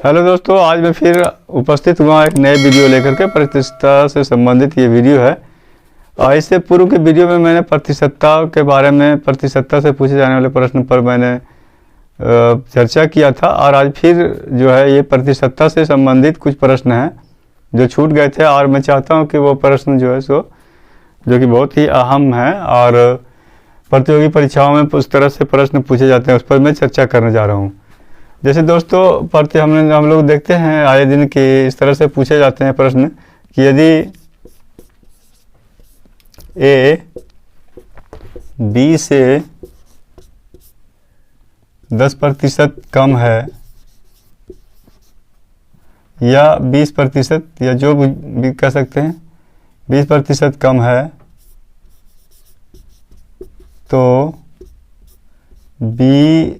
Hello दोस्तों, आज मैं फिर उपस्थित हुआ एक नए वीडियो लेकर के। प्रतिशतता से संबंधित ये वीडियो है। और इससे पूर्व के वीडियो में मैंने प्रतिशतता के बारे में, प्रतिशतता से पूछे जाने वाले प्रश्न पर मैंने चर्चा किया था। और आज फिर जो है ये प्रतिशतता से संबंधित कुछ प्रश्न हैं जो छूट गए थे, और मैं चाहता हूँ कि वो प्रश्न जो है सो जो कि बहुत ही अहम है और प्रतियोगी परीक्षाओं में उस तरह से प्रश्न पूछे जाते हैं, उस पर मैं चर्चा करने जा रहा हूँ। जैसे दोस्तों हम लोग देखते हैं आए दिन कि इस तरह से पूछे जाते हैं प्रश्न कि यदि ए बी से 10% कम है या 20% या जो भी कह सकते हैं 20% कम है, तो बी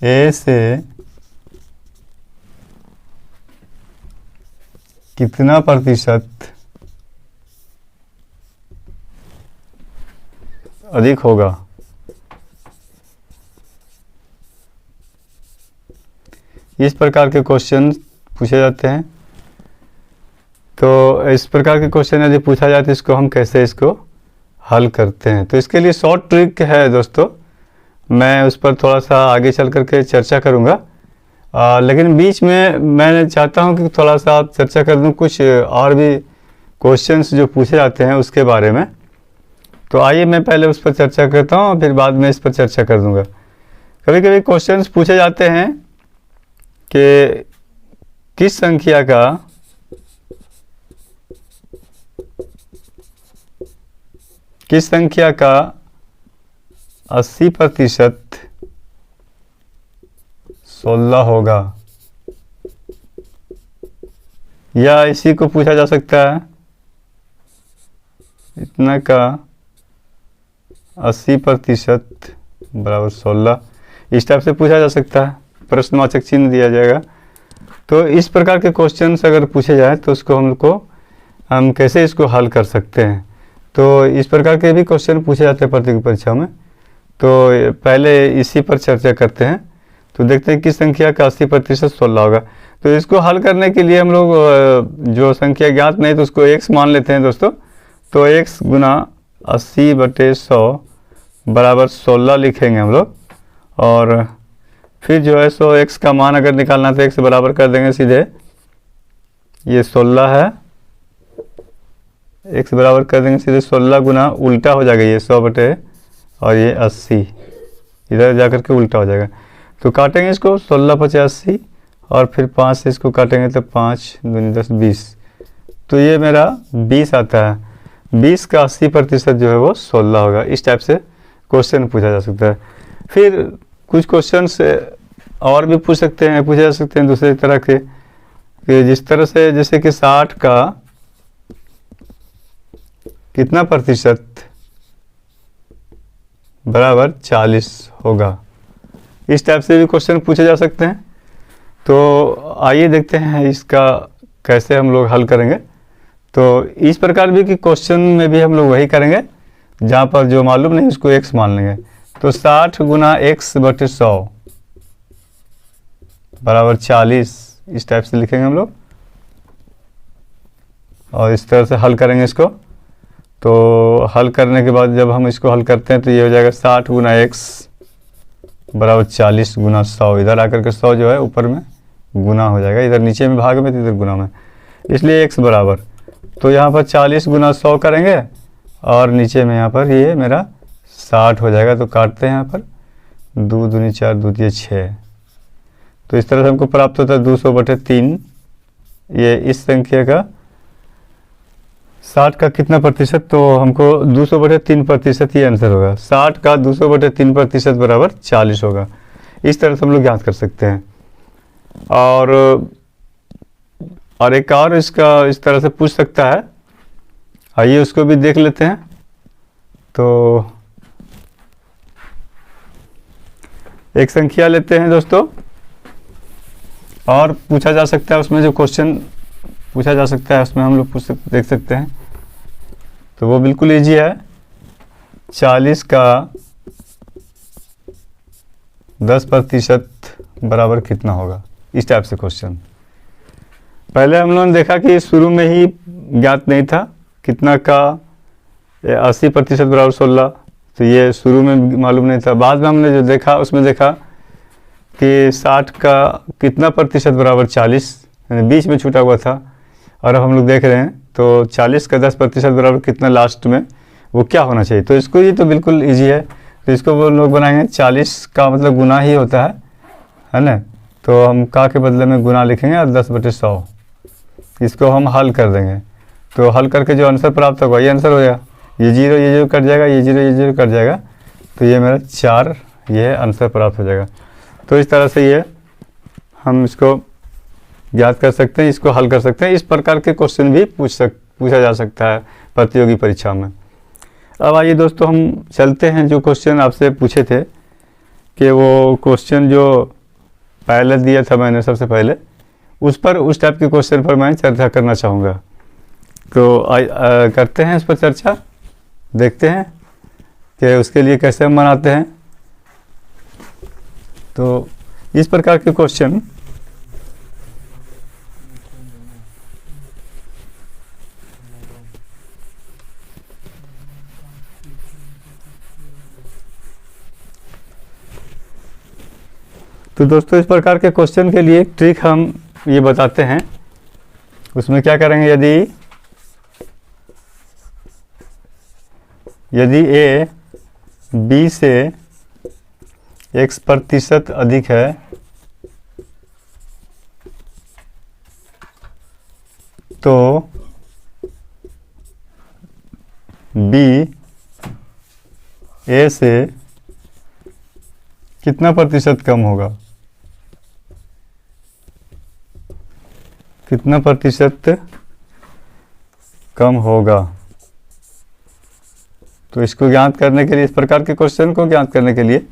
ए से कितना प्रतिशत अधिक होगा। इस प्रकार के क्वेश्चन पूछे जाते हैं। तो इस प्रकार के क्वेश्चन यदि पूछा जाए तो इसको हम कैसे हल करते हैं, तो इसके लिए शॉर्ट ट्रिक है दोस्तों। मैं उस पर थोड़ा सा आगे चल करके चर्चा करूंगा, लेकिन बीच में मैं चाहता हूं कि थोड़ा सा चर्चा कर दूं कुछ और भी क्वेश्चंस जो पूछे जाते हैं उसके बारे में। तो आइए मैं पहले उस पर चर्चा करता हूं और फिर बाद में इस पर चर्चा कर दूंगा। कभी कभी क्वेश्चंस पूछे जाते हैं कि किस संख्या का 80% 16 होगा, या इसी को पूछा जा सकता है इतना का 80% बराबर 16। इस टाइप से पूछा जा सकता है, प्रश्नवाचक चिन्ह दिया जाएगा। तो इस प्रकार के क्वेश्चंस अगर पूछे जाए तो उसको हम कैसे इसको हल कर सकते हैं। तो इस प्रकार के भी क्वेश्चन पूछे जाते हैं प्रतियोगी परीक्षा में। तो पहले इसी पर चर्चा करते हैं। तो देखते हैं किस संख्या का 80% 16 होगा। तो इसको हल करने के लिए हम लोग जो संख्या ज्ञात नहीं तो उसको x मान लेते हैं दोस्तों। तो x गुना 80/100 बराबर 16 लिखेंगे हम लोग। और फिर जो है सो x का मान अगर निकालना तो x बराबर कर देंगे सीधे, ये 16 है, x बराबर कर देंगे सीधे 16 गुना उल्टा हो जाएगा ये 100 और ये 80, इधर जाकर के उल्टा हो जाएगा। तो काटेंगे इसको 16 × 80 और फिर 5 से इसको काटेंगे तो 5 दूनी 10 20। तो ये मेरा 20 आता है। 20 का 80% जो है वो 16 होगा। इस टाइप से क्वेश्चन पूछा जा सकता है। फिर कुछ क्वेश्चन से और भी पूछे जा सकते हैं दूसरे तरह के, कि जिस तरह से जैसे कि 60 का कितना प्रतिशत बराबर 40 होगा। इस टाइप से भी क्वेश्चन पूछे जा सकते हैं। तो आइए देखते हैं इसका कैसे हम लोग हल करेंगे। तो इस प्रकार भी कि क्वेश्चन में भी हम लोग वही करेंगे, जहाँ पर जो मालूम नहीं उसको x मान लेंगे। तो 60 गुना x/100 बराबर 40, इस टाइप से लिखेंगे हम लोग और इस तरह से हल करेंगे इसको। तो हल करने के बाद जब हम इसको हल करते हैं तो ये हो जाएगा 60 गुना x बराबर 40 गुना 100। इधर आकर के 100 जो है ऊपर में गुना हो जाएगा, इधर नीचे में भाग में तो इधर गुना में, इसलिए x बराबर। तो यहाँ पर 40 गुना 100 करेंगे और नीचे में यहाँ पर ये मेरा 60 हो जाएगा। तो काटते हैं यहाँ पर 2 दूनी 4 2 दिए 6। तो इस तरह से हमको प्राप्त होता है 200/3। ये इस संख्या का 60 का कितना प्रतिशत, तो हमको 200/3% ही आंसर होगा। 60 का 200/3% बराबर 40 होगा। इस तरह से हम लोग ज्ञात कर सकते हैं। और एक और इसका इस तरह से पूछ सकता है, आइए उसको भी देख लेते हैं। तो एक संख्या लेते हैं दोस्तों, और पूछा जा सकता है उसमें जो क्वेश्चन पूछा जा सकता है उसमें हम लोग देख सकते हैं। तो वो बिल्कुल ईजी है। 40 का 10% बराबर कितना होगा। इस टाइप से क्वेश्चन। पहले हम लोगों ने देखा कि शुरू में ही ज्ञात नहीं था कितना का 80% बराबर 16, तो ये शुरू में मालूम नहीं था। बाद में हमने जो देखा उसमें देखा कि 60 का कितना प्रतिशत बराबर 40, यानी बीच में छूटा हुआ था। और अब हम लोग देख रहे हैं तो 40 का 10% बराबर कितना लास्ट में वो क्या होना चाहिए। तो इसको ये तो बिल्कुल इजी है, तो इसको वो लोग बनाएंगे 40 का मतलब गुना ही होता है ना। तो हम का के बदले में गुना लिखेंगे और 10/100 इसको हम हल कर देंगे। तो हल करके जो आंसर प्राप्त होगा ये आंसर हो जाएगा। ये जीरो कट जाएगा, ये जीरो कट जाएगा, तो ये मेरा 4 ये आंसर प्राप्त हो जाएगा। तो इस तरह से ये हम इसको ज्ञात कर सकते हैं, इसको हल कर सकते हैं। इस प्रकार के क्वेश्चन भी पूछा जा सकता है प्रतियोगी परीक्षा में। अब आइए दोस्तों हम चलते हैं जो क्वेश्चन आपसे पूछे थे कि वो क्वेश्चन जो पहले दिया था मैंने सबसे पहले, उस टाइप के क्वेश्चन पर मैं चर्चा करना चाहूँगा। तो करते हैं इस पर चर्चा, देखते हैं कि उसके लिए कैसे हम बनाते हैं। तो इस प्रकार के क्वेश्चन तो दोस्तों इस प्रकार के क्वेश्चन के लिए एक ट्रिक हम ये बताते हैं। उसमें क्या करेंगे, यदि a b से x% अधिक है तो b a से कितना प्रतिशत कम होगा, कितना प्रतिशत कम होगा। तो इसको ज्ञात करने के लिए, इस प्रकार के क्वेश्चन को ज्ञात करने के लिए,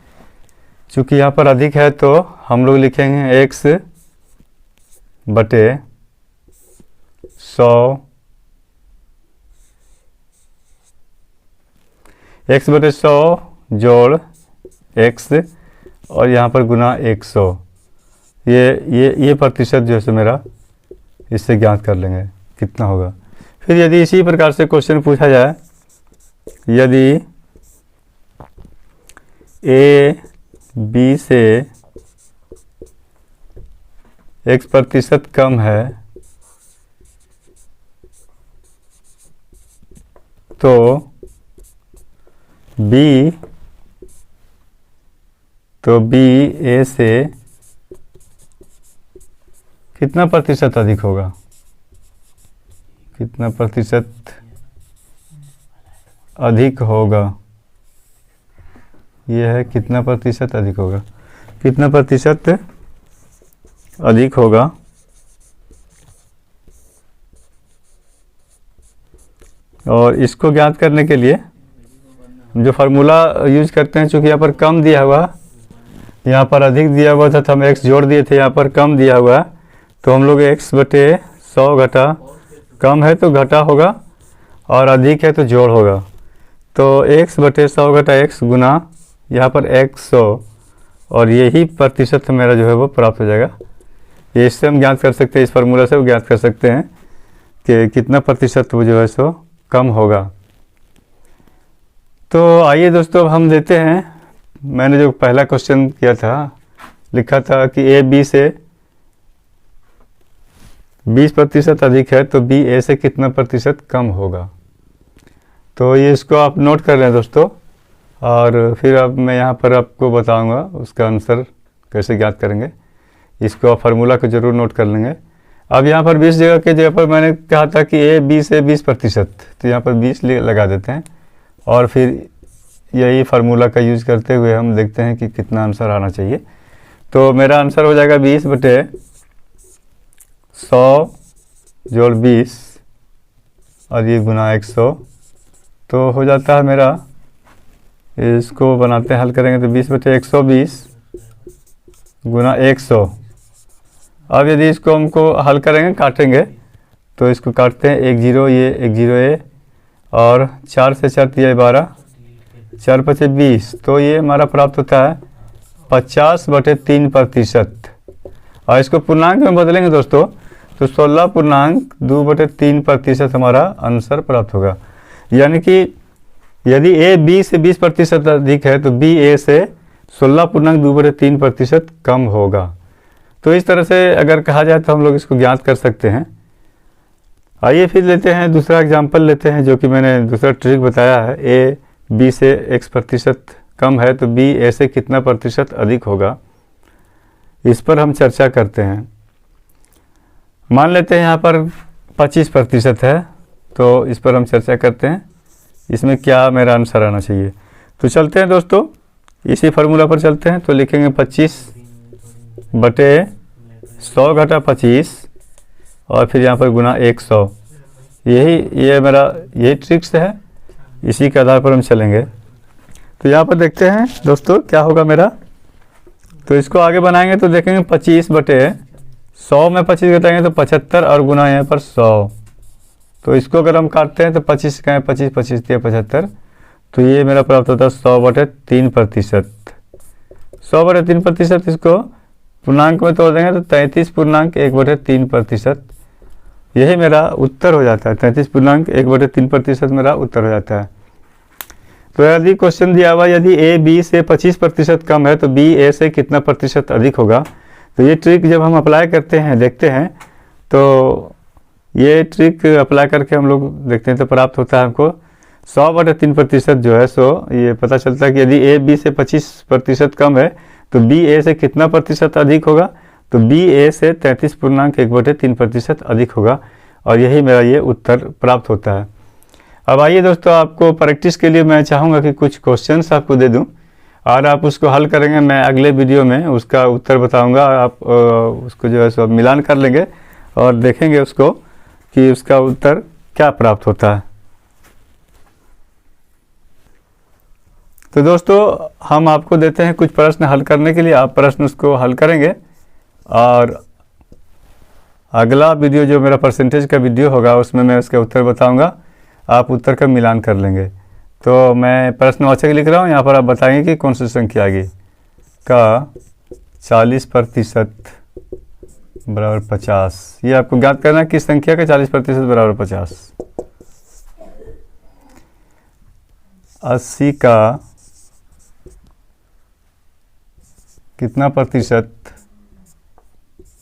चूंकि यहाँ पर अधिक है तो हम लोग लिखेंगे x/100 x/100 जोड़ x और यहाँ पर गुना 100, ये प्रतिशत जो है मेरा इससे ज्ञात कर लेंगे कितना होगा। फिर यदि इसी प्रकार से क्वेश्चन पूछा जाए, यदि a b से x% कम है तो b a से कितना प्रतिशत अधिक होगा, कितना प्रतिशत अधिक होगा, यह है कितना प्रतिशत अधिक होगा, कितना प्रतिशत अधिक होगा। और इसको ज्ञात करने के लिए जो फार्मूला यूज करते हैं, चूँकि यहाँ पर कम दिया हुआ, यहाँ पर अधिक दिया हुआ था तो हम x जोड़ दिए थे, यहाँ पर कम दिया हुआ तो हम लोग x/100 घटा, कम है तो घटा होगा और अधिक है तो जोड़ होगा। तो x/100 घटा x गुना यहाँ पर 100 और यही प्रतिशत मेरा जो है वो प्राप्त हो जाएगा। ये इससे हम ज्ञात कर सकते हैं, इस फार्मूला से वो ज्ञात कर सकते हैं कि कितना प्रतिशत वो जो है सो कम होगा। तो आइए दोस्तों अब हम देते हैं, मैंने जो पहला क्वेश्चन किया था, लिखा था कि a b से 20% अधिक है तो b a से कितना प्रतिशत कम होगा। तो ये इसको आप नोट कर लें दोस्तों, और फिर अब मैं यहाँ पर आपको बताऊंगा उसका आंसर कैसे ज्ञात करेंगे। इसको आप फार्मूला को ज़रूर नोट कर लेंगे। अब यहाँ पर 20 जगह के जगह पर मैंने कहा था कि a b से 20%, तो यहाँ पर 20 लगा देते हैं और फिर यही फार्मूला का यूज़ करते हुए हम देखते हैं कि कितना आंसर आना चाहिए। तो मेरा आंसर हो जाएगा 20/100 जोड़ 20 और ये गुना 100, तो हो जाता है मेरा, इसको बनाते हैं, हल करेंगे तो 20/120 गुना 100। अब यदि इसको हमको हल करेंगे, काटेंगे, तो इसको काटते हैं, 1 0 ये 1 0 ये, और 4 से 4 दिया 12, 4 5 20, तो ये हमारा प्राप्त होता है 50/3%। और इसको पूर्णांक में बदलेंगे दोस्तों तो 16.2/3% हमारा आंसर प्राप्त होगा। यानी कि यदि ए बी से 20% अधिक है तो बी ए से 16.2/3% कम होगा। तो इस तरह से अगर कहा जाए तो हम लोग इसको ज्ञात कर सकते हैं। आइए फिर लेते हैं दूसरा एग्जाम्पल लेते हैं, जो कि मैंने दूसरा ट्रिक बताया है। ए बी से x% कम है तो बी ए से कितना प्रतिशत अधिक होगा, इस पर हम चर्चा करते हैं। मान लेते हैं यहाँ पर 25% है, तो इस पर हम चर्चा करते हैं इसमें क्या मेरा आंसर आना चाहिए। तो चलते हैं दोस्तों, इसी फार्मूला पर चलते हैं। तो लिखेंगे 25/100 - 25 और फिर यहाँ पर गुना 100। ये मेरा यही ट्रिक्स है, इसी के आधार पर हम चलेंगे। तो यहाँ पर देखते हैं दोस्तों क्या होगा मेरा। तो इसको आगे बनाएंगे तो देखेंगे 25/100 में 25 घटाएंगे तो 75 और गुना यहाँ पर 100। तो इसको अगर हम काटते हैं तो 25 का 25 25 दिया 75, तो ये मेरा प्राप्त होता है 100/3%। 100/3%। इसको पूर्णांक में तोड़ देंगे तो 33.1/3%। यही मेरा उत्तर हो जाता है। 33.1/3% मेरा उत्तर हो जाता है। तो यदि क्वेश्चन दिया हुआ यदि ए बी से 25% कम है तो बी ए से कितना प्रतिशत अधिक होगा, तो ये ट्रिक जब हम अप्लाई करते हैं देखते हैं, तो ये ट्रिक अप्लाई करके हम लोग देखते हैं तो प्राप्त होता है हमको 100/3% जो है। सो ये पता चलता है कि यदि ए बी से 25% कम है तो बी ए से कितना प्रतिशत अधिक होगा, तो बी ए से 33.1/3% अधिक होगा। और यही मेरा ये उत्तर प्राप्त होता है। अब आइए दोस्तों, आपको प्रैक्टिस के लिए मैं चाहूँगा कि कुछ क्वेश्चंस आपको दे दूं और आप उसको हल करेंगे। मैं अगले वीडियो में उसका उत्तर बताऊंगा, आप उसको जो है सो मिलान कर लेंगे और देखेंगे उसको कि उसका उत्तर क्या प्राप्त होता है। तो दोस्तों हम आपको देते हैं कुछ प्रश्न हल करने के लिए, आप प्रश्न उसको हल करेंगे और अगला वीडियो जो मेरा परसेंटेज का वीडियो होगा उसमें मैं उसका उत्तर बताऊंगा, आप उत्तर का मिलान कर लेंगे। तो मैं प्रश्नवाचक लिख रहा हूँ, यहाँ पर आप बताएंगे कि कौन सी संख्या आ गई। का 40% बराबर 50, ये आपको ज्ञात करना है किस संख्या का 40% बराबर 50। 80 का कितना प्रतिशत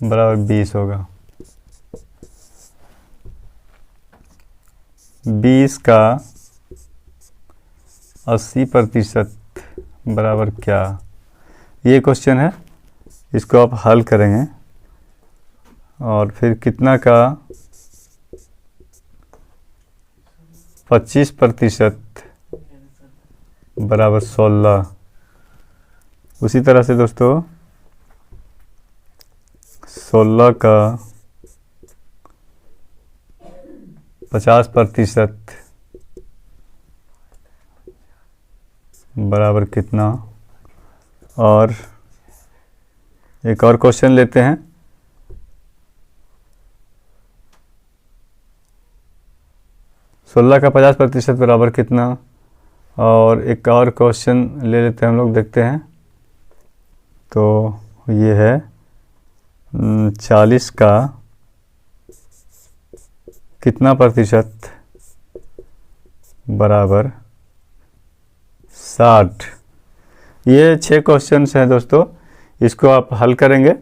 बराबर 20 होगा। 20 का 80% बराबर क्या, ये क्वेश्चन है। इसको आप हल करेंगे और फिर कितना का 25% बराबर 16। उसी तरह से दोस्तों 16 का 50% बराबर कितना। और एक और क्वेश्चन लेते हैं। 16 का 50% बराबर कितना। और एक और क्वेश्चन ले लेते हैं हम लोग, देखते हैं। तो ये है 40 का कितना प्रतिशत बराबर 60। ये 6 क्वेश्चंस हैं दोस्तों, इसको आप हल करेंगे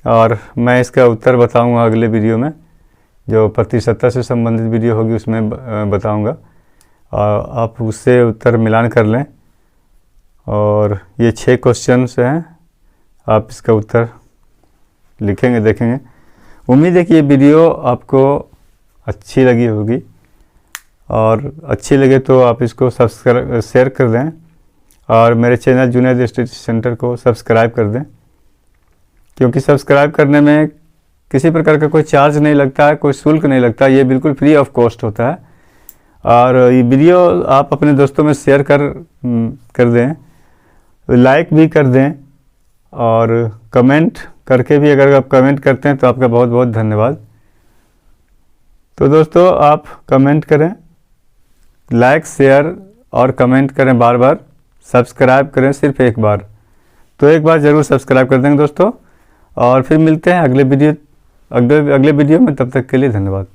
और मैं इसका उत्तर बताऊंगा अगले वीडियो में, जो प्रतिशतता से संबंधित वीडियो होगी उसमें बताऊंगा। और आप उससे उत्तर मिलान कर लें। और ये 6 क्वेश्चंस हैं, आप इसका उत्तर लिखेंगे, देखेंगे। उम्मीद है कि ये वीडियो आपको अच्छी लगी होगी और अच्छी लगे तो आप इसको सब्सक्राइब शेयर कर दें और मेरे चैनल जुनैद स्टडी सेंटर को सब्सक्राइब कर दें, क्योंकि सब्सक्राइब करने में किसी प्रकार का कोई चार्ज नहीं लगता है, कोई शुल्क नहीं लगता, ये बिल्कुल फ्री ऑफ कॉस्ट होता है। और ये वीडियो आप अपने दोस्तों में शेयर कर दें, लाइक भी कर दें और कमेंट करके भी, अगर आप कमेंट करते हैं तो आपका बहुत बहुत धन्यवाद। तो दोस्तों आप कमेंट करें, लाइक शेयर और कमेंट करें बार बार, सब्सक्राइब करें सिर्फ एक बार। तो एक बार ज़रूर सब्सक्राइब कर देंगे दोस्तों। और फिर मिलते हैं अगले वीडियो में। तब तक के लिए धन्यवाद।